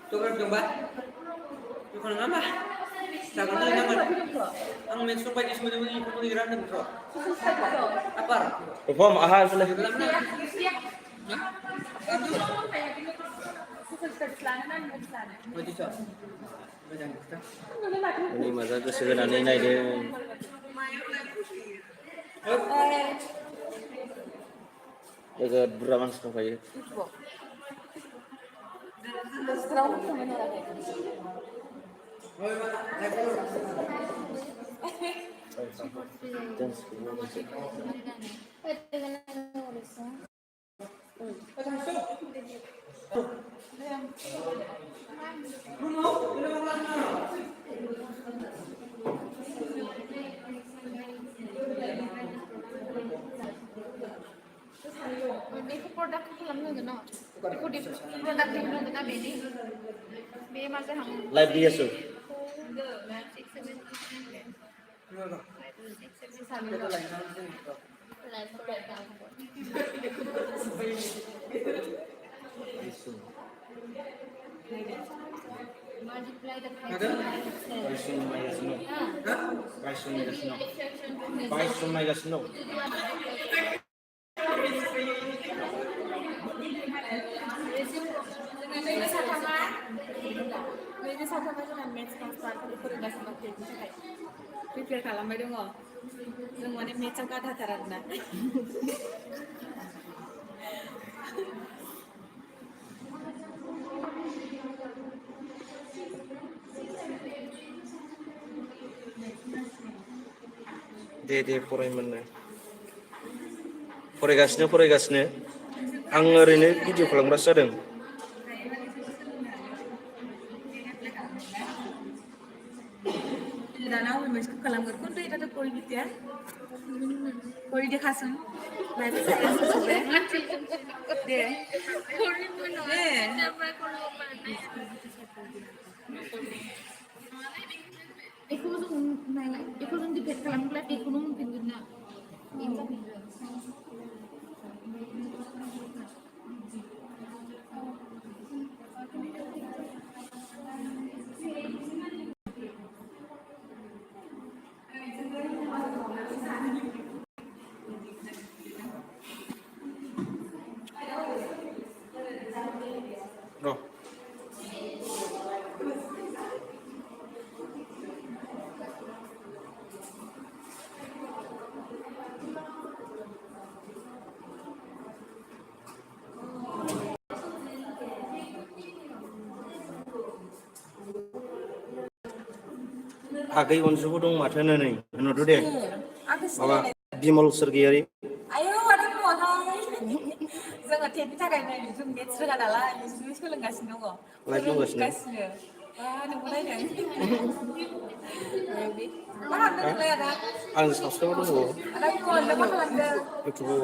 Tukar coba. Tukar apa? Takut tu jangan. Ang mesum bayi semua ni pun di geran tu. Apa? Perform ahal sudah. Ini masa kesegaran ini dia. Dekat beraman setengah ya. Beku produk खालामनो होगोन ना? बेखौ produk दिहुननो होगोन ना बेनि? बे मा जाहां? Live dia su. Multiply the price. Ini sama dengan match transfer fotografi marketing saya. Prepare खालामबाय दङ. जों माने मेथ्सआव गाधाथार आरोना. दे फरायगासिनो आं ओरैनो भिडिअ खालामग्रासो जादों दाना अबे मेथ्सखौ खालामगोन खिन्थु एटाथ' करिदिया करिदिखासुन लाइफ दे बेखौ जों नायलाय बेखौ जों डिबेट खालामब्ला बेखौनो मोनफिनगोन ना Roh. Agay Onsuhu dong माथो नै नुदो दे माबा बिमल सरगियारि आयो आरो दङथाय जोङो टेटनि थाखाय नायनो जों मेथ्स रोङा नालाय बिदिनो सोलोंगासिनो दङ फोरोंगासिनो नोंबो नायदों मा खालामदों नोंलाय आदा आं साबसक्राइबार दङ आदा नों मा खालामदों इउटुबाव